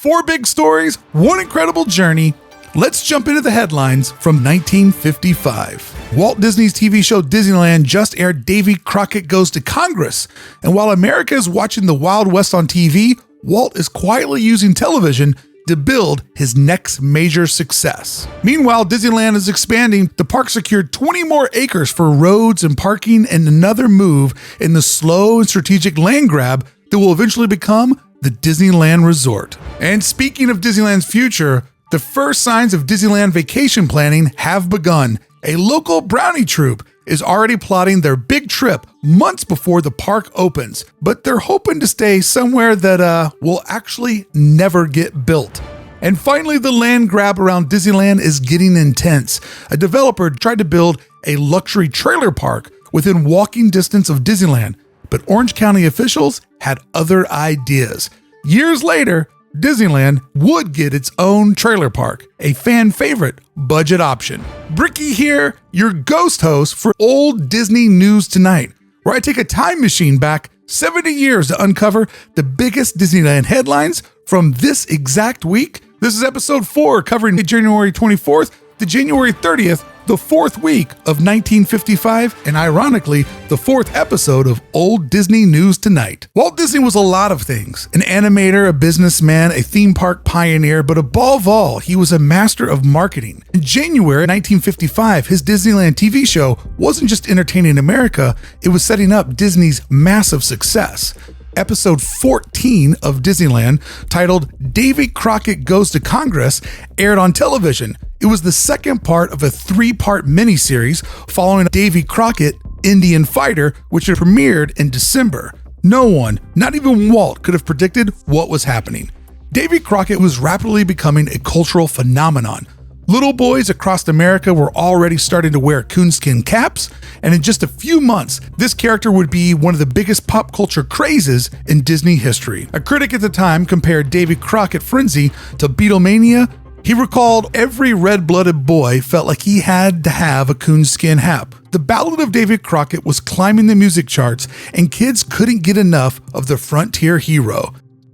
4 big stories, 1 incredible journey. Let's jump into the headlines from 1955. Walt Disney's TV show Disneyland just aired Davy Crockett Goes to Congress. And while America is watching the Wild West on TV, Walt is quietly using television to build his next major success. Meanwhile, Disneyland is expanding. The park secured 20 more acres for roads and parking, and another move in the slow and strategic land grab that will eventually become the Disneyland Resort. And speaking of Disneyland's future, the first signs of Disneyland vacation planning have begun. A local Brownie troupe is already plotting their big trip months before the park opens, but they're hoping to stay somewhere that will actually never get built. And finally, the land grab around Disneyland is getting intense. A developer tried to build a luxury trailer park within walking distance of Disneyland, but Orange County officials had other ideas. Years later, Disneyland would get its own trailer park, a fan favorite budget option. Bricky here, your ghost host for Old Disney News Tonight, where I take a time machine back 70 years to uncover the biggest Disneyland headlines from this exact week. This is episode 4, covering January 24th to January 30th, the 4th week of 1955, and ironically, the 4th episode of Old Disney News Tonight. Walt Disney was a lot of things: an animator, a businessman, a theme park pioneer, but above all, he was a master of marketing. In January 1955, his Disneyland TV show wasn't just entertaining America, it was setting up Disney's massive success. Episode 14 of Disneyland, titled Davy Crockett Goes to Congress, aired on television. It was the second part of a 3-part miniseries following Davy Crockett, Indian Fighter, which had premiered in December. No one, not even Walt, could have predicted what was happening. Davy Crockett was rapidly becoming a cultural phenomenon. Little boys across America were already starting to wear coonskin caps, and in just a few months, this character would be one of the biggest pop culture crazes in Disney history. A critic at the time compared Davy Crockett frenzy to Beatlemania. He recalled every red-blooded boy felt like he had to have a coonskin hat. The Ballad of Davy Crockett was climbing the music charts, and kids couldn't get enough of the frontier hero.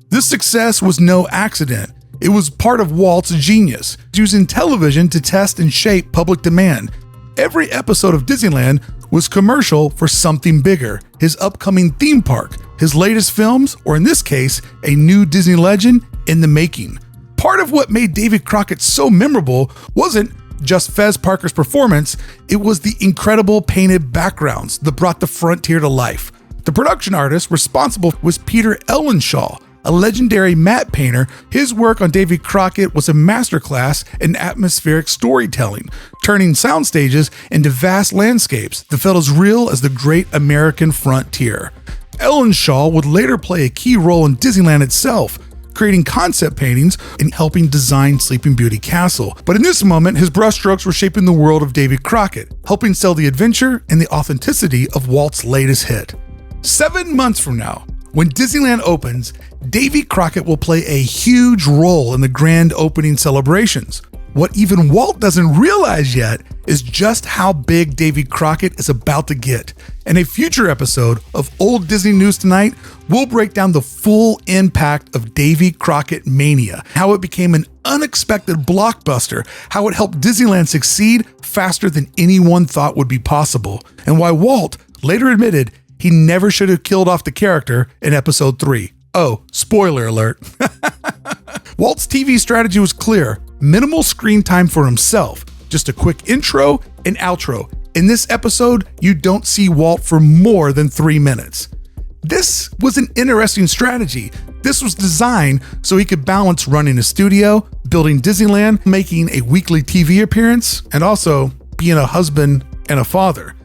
This success was no accident. It was part of Walt's genius, using television to test and shape public demand. Every episode of Disneyland was commercial for something bigger: his upcoming theme park, his latest films, or in this case, a new Disney legend in the making. Part of what made Davy Crockett so memorable wasn't just Fez Parker's performance, it was the incredible painted backgrounds that brought the frontier to life. The production artist responsible was Peter Ellenshaw, a legendary matte painter. His work on Davy Crockett was a masterclass in atmospheric storytelling, turning sound stages into vast landscapes that felt as real as the great American frontier. Ellenshaw would later play a key role in Disneyland itself, creating concept paintings and helping design Sleeping Beauty Castle. But in this moment, his brushstrokes were shaping the world of Davy Crockett, helping sell the adventure and the authenticity of Walt's latest hit. 7 months from now, when Disneyland opens, Davy Crockett will play a huge role in the grand opening celebrations. What even Walt doesn't realize yet is just how big Davy Crockett is about to get. In a future episode of Old Disney News Tonight, we'll break down the full impact of Davy Crockett mania, how it became an unexpected blockbuster, how it helped Disneyland succeed faster than anyone thought would be possible, and why Walt later admitted he never should have killed off the character in episode 3. Oh, spoiler alert. Walt's TV strategy was clear: minimal screen time for himself, just a quick intro and outro. In this episode, you don't see Walt for more than 3 minutes. This was an interesting strategy. This was designed so he could balance running a studio, building Disneyland, making a weekly TV appearance, and also being a husband and a father.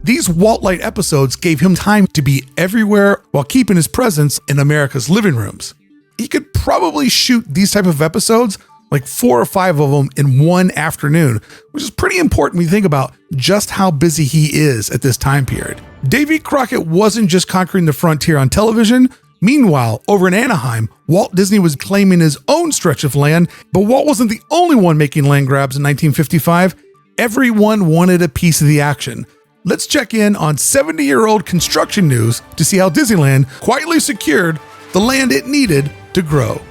These Walt-light episodes gave him time to be everywhere while keeping his presence in America's living rooms. He could probably shoot these type of episodes, like 4 or 5 of them in one afternoon, which is pretty important when you think about just how busy he is at this time period. Davy Crockett wasn't just conquering the frontier on television. Meanwhile, over in Anaheim, Walt Disney was claiming his own stretch of land, but Walt wasn't the only one making land grabs in 1955. Everyone wanted a piece of the action. Let's check in on 70-year-old construction news to see how Disneyland quietly secured the land it needed to grow.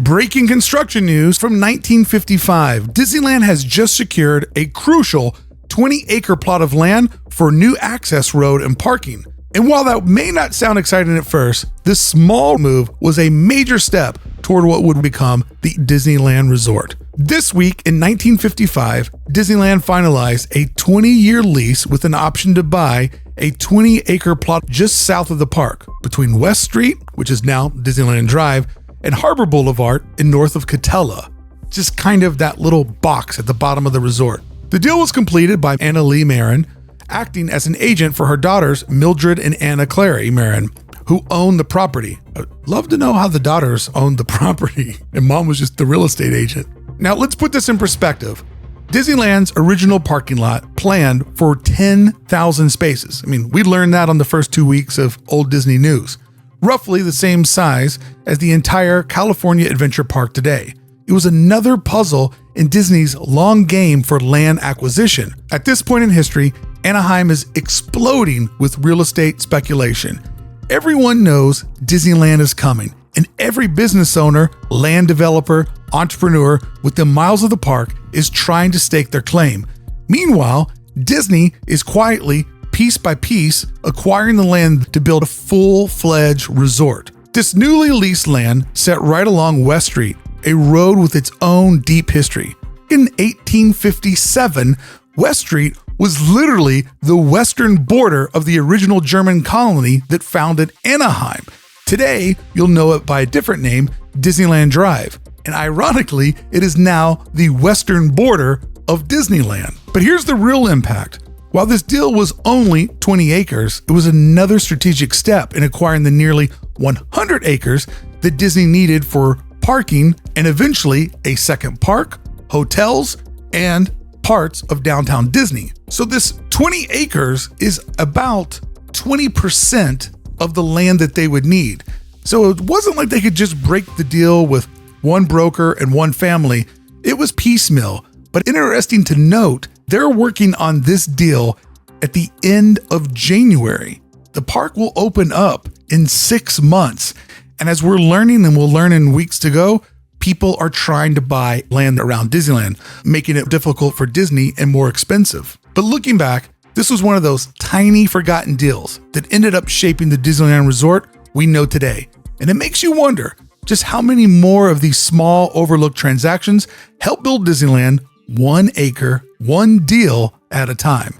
Breaking construction news from 1955. Disneyland has just secured a crucial 20-acre plot of land for a new access road and parking. And while that may not sound exciting at first, this small move was a major step toward what would become the Disneyland Resort. This week in 1955, Disneyland finalized a 20-year lease with an option to buy a 20-acre plot just south of the park between West Street, which is now Disneyland Drive, and Harbor Boulevard in north of Catella. Just kind of that little box at the bottom of the resort. The deal was completed by Anna Lee Marin, acting as an agent for her daughters, Mildred and Anna Clary Marin, who owned the property. I'd love to know how the daughters owned the property, and mom was just the real estate agent. Now let's put this in perspective. Disneyland's original parking lot planned for 10,000 spaces. I mean, we learned that on the first 2 weeks of Old Disney News. Roughly the same size as the entire California Adventure Park today. It was another puzzle in Disney's long game for land acquisition. At this point in history, Anaheim is exploding with real estate speculation. Everyone knows Disneyland is coming, and every business owner, land developer, entrepreneur within miles of the park is trying to stake their claim. Meanwhile, Disney is quietly, piece by piece, acquiring the land to build a full-fledged resort. This newly leased land sat right along West Street, a road with its own deep history. In 1857, West Street was literally the western border of the original German colony that founded Anaheim. Today, you'll know it by a different name, Disneyland Drive. And ironically, it is now the western border of Disneyland. But here's the real impact. While this deal was only 20 acres, it was another strategic step in acquiring the nearly 100 acres that Disney needed for parking and eventually a second park, hotels, and parts of downtown Disney. So this 20 acres is about 20% of the land that they would need. So it wasn't like they could just break the deal with one broker and one family. It was piecemeal. But interesting to note, they're working on this deal at the end of January. The park will open up in 6 months. And as we're learning, and we'll learn in weeks to go, people are trying to buy land around Disneyland, making it difficult for Disney and more expensive. But looking back, this was one of those tiny forgotten deals that ended up shaping the Disneyland Resort we know today. And it makes you wonder just how many more of these small overlooked transactions help build Disneyland 1 acre, one deal at a time.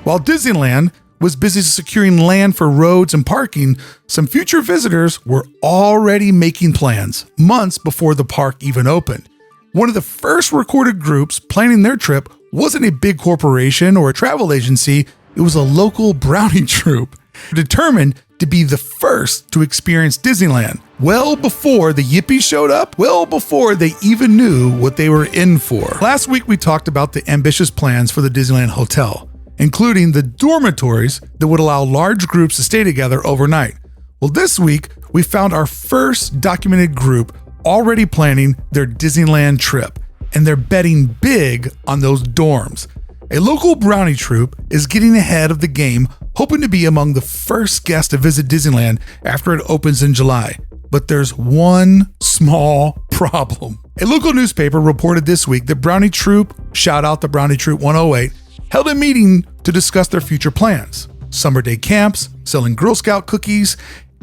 While Disneyland was busy securing land for roads and parking, some future visitors were already making plans months before the park even opened. One of the first recorded groups planning their trip wasn't a big corporation or a travel agency, it was a local Brownie troupe, determined to be the first to experience Disneyland, well before the Yippies showed up, well before they even knew what they were in for. Last week we talked about the ambitious plans for the Disneyland Hotel, including the dormitories that would allow large groups to stay together overnight. Well, this week we found our first documented group already planning their Disneyland trip, and they're betting big on those dorms. A local Brownie troupe is getting ahead of the game, hoping to be among the first guests to visit Disneyland after it opens in July. But there's one small problem. A local newspaper reported this week that Brownie troupe, shout out the Brownie troupe 108, held a meeting to discuss their future plans, summer day camps, selling Girl Scout cookies,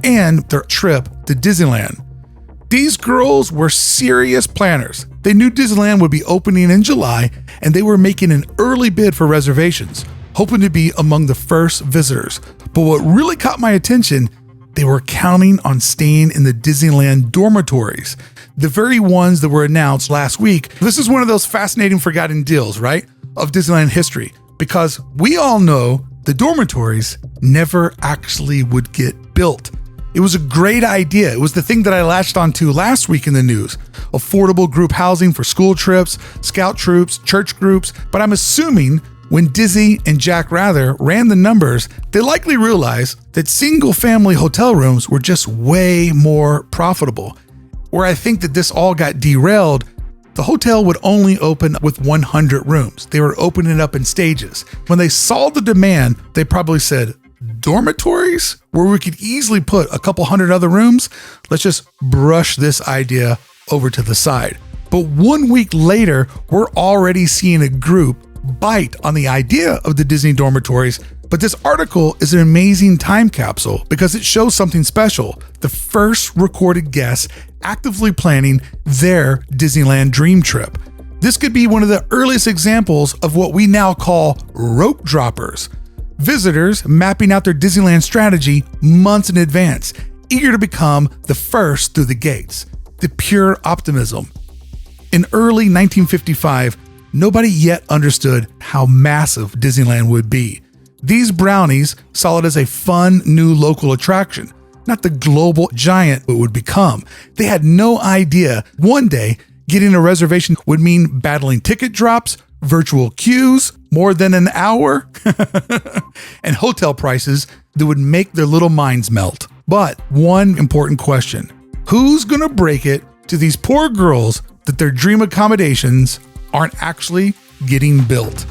and their trip to Disneyland. These girls were serious planners. They knew Disneyland would be opening in July, and they were making an early bid for reservations, hoping to be among the first visitors. But what really caught my attention, they were counting on staying in the Disneyland dormitories, the very ones that were announced last week. This is one of those fascinating forgotten deals, right, of Disneyland history, because we all know the dormitories never actually would get built. It was a great idea. It was the thing that I latched onto last week in the news. Affordable group housing for school trips, scout troops, church groups. But I'm assuming when Disney and Jack Rather ran the numbers, they likely realized that single family hotel rooms were just way more profitable. Where I think that this all got derailed, the hotel would only open with 100 rooms. They were opening it up in stages. When they saw the demand, they probably said, dormitories where we could easily put a couple hundred other rooms? Let's just brush this idea over to the side. But 1 week later, we're already seeing a group bite on the idea of the Disney dormitories. But this article is an amazing time capsule because it shows something special. The first recorded guests actively planning their Disneyland dream trip. This could be one of the earliest examples of what we now call rope droppers. Visitors mapping out their Disneyland strategy months in advance, eager to become the first through the gates. The pure optimism. In early 1955, nobody yet understood how massive Disneyland would be. These brownies saw it as a fun new local attraction, not the global giant it would become. They had no idea one day getting a reservation would mean battling ticket drops, virtual queues, more than an hour, and hotel prices that would make their little minds melt. But one important question: who's gonna break it to these poor girls that their dream accommodations aren't actually getting built?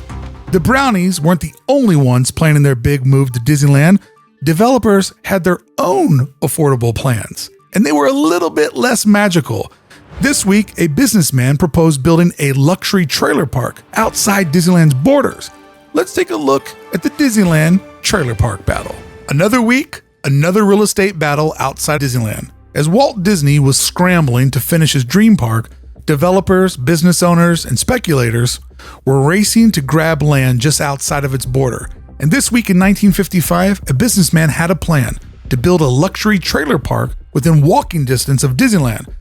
The Brownies weren't the only ones planning their big move to Disneyland. Developers had their own affordable plans, and they were a little bit less magical. This week, a businessman proposed building a luxury trailer park outside Disneyland's borders. Let's take a look at the Disneyland trailer park battle. Another week, another real estate battle outside Disneyland. As Walt Disney was scrambling to finish his dream park, developers, business owners, and speculators were racing to grab land just outside of its border. And this week in 1955, a businessman had a plan to build a luxury trailer park within walking distance of Disneyland.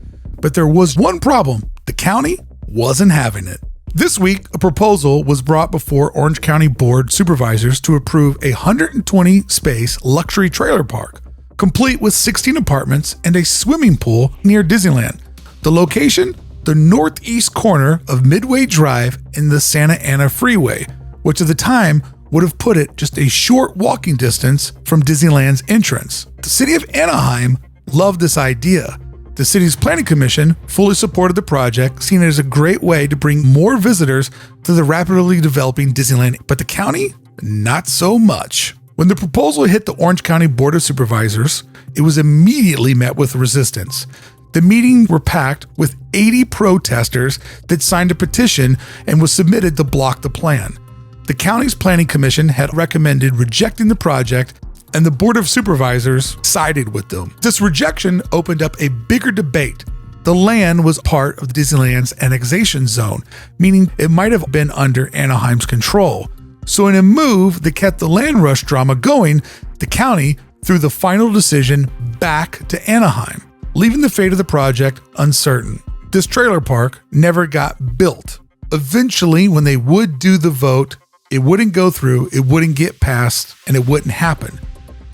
But there was one problem: the county wasn't having it. This week, a proposal was brought before Orange County Board supervisors to approve a 120-space luxury trailer park, complete with 16 apartments and a swimming pool near Disneyland. The location? The northeast corner of Midway Drive in the Santa Ana Freeway, which at the time would have put it just a short walking distance from Disneyland's entrance. The city of Anaheim loved this idea. The city's planning commission fully supported the project, seeing it as a great way to bring more visitors to the rapidly developing Disneyland, but the county, not so much. When the proposal hit the Orange County Board of Supervisors, it was immediately met with resistance. The meetings were packed with 80 protesters that signed a petition and was submitted to block the plan. The county's planning commission had recommended rejecting the project, and the Board of Supervisors sided with them. This rejection opened up a bigger debate. The land was part of Disneyland's annexation zone, meaning it might have been under Anaheim's control. So in a move that kept the land rush drama going, the county threw the final decision back to Anaheim, leaving the fate of the project uncertain. This trailer park never got built. Eventually, when they would do the vote, it wouldn't go through, it wouldn't get passed, and it wouldn't happen.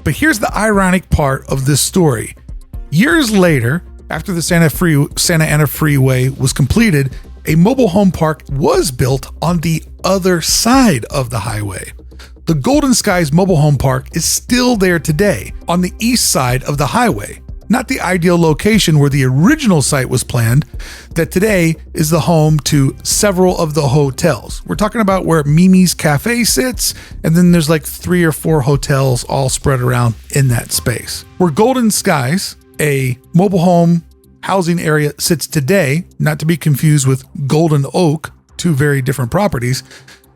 But here's the ironic part of this story. Years later, after the Santa Ana Freeway was completed, a mobile home park was built on the other side of the highway. The Golden Skies Mobile Home Park is still there today, on the east side of the highway. Not the ideal location where the original site was planned, that today is the home to several of the hotels. We're talking about where Mimi's Cafe sits, and then there's like 3 or 4 hotels all spread around in that space. Where Golden Skies, a mobile home housing area, sits today, not to be confused with Golden Oak, 2 very different properties,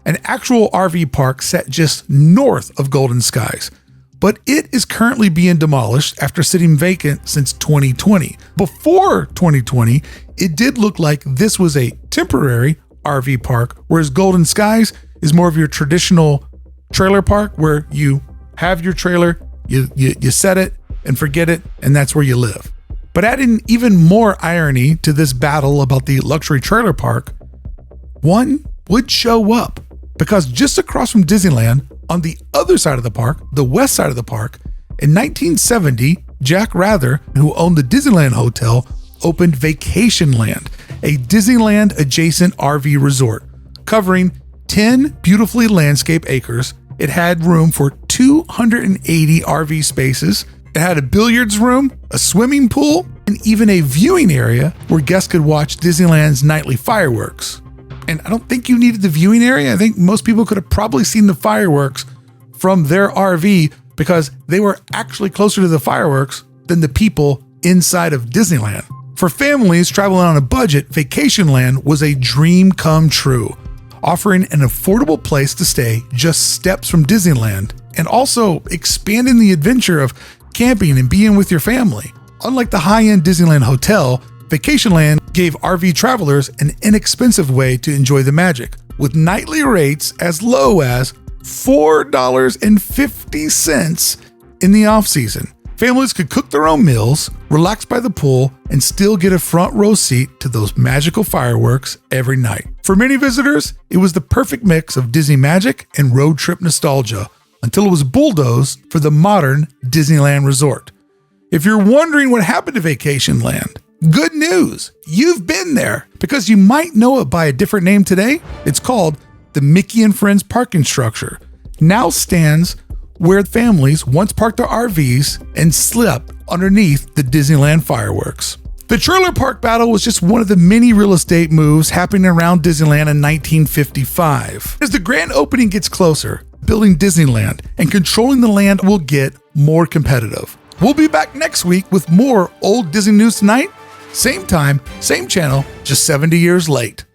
an actual RV park set just north of Golden Skies. But it is currently being demolished after sitting vacant since 2020. Before 2020, it did look like this was a temporary RV park, whereas Golden Skies is more of your traditional trailer park where you have your trailer, you set it and forget it, and that's where you live. But adding even more irony to this battle about the luxury trailer park, one would show up, because just across from Disneyland, on the other side of the park, the west side of the park, in 1970, Jack Rather, who owned the Disneyland Hotel, opened Vacationland, a Disneyland-adjacent RV resort, covering 10 beautifully landscaped acres. It had room for 280 RV spaces. It had a billiards room, a swimming pool, and even a viewing area where guests could watch Disneyland's nightly fireworks. And I don't think you needed the viewing area. I think most people could have probably seen the fireworks from their RV because they were actually closer to the fireworks than the people inside of Disneyland. For families traveling on a budget, Vacationland was a dream come true, offering an affordable place to stay just steps from Disneyland, and also expanding the adventure of camping and being with your family. Unlike the high-end Disneyland hotel, Vacationland gave RV travelers an inexpensive way to enjoy the magic, with nightly rates as low as $4.50 in the off-season. Families could cook their own meals, relax by the pool, and still get a front row seat to those magical fireworks every night. For many visitors, it was the perfect mix of Disney magic and road trip nostalgia, until it was bulldozed for the modern Disneyland Resort. If you're wondering what happened to Vacationland, good news, you've been there, because you might know it by a different name today. It's called the Mickey and Friends parking structure. Now stands where families once parked their RVs and slept underneath the Disneyland fireworks. The trailer park battle was just one of the many real estate moves happening around Disneyland in 1955. As the grand opening gets closer, building Disneyland and controlling the land will get more competitive. We'll be back next week with more old Disney News Tonight. Same time, same channel, just 70 years late.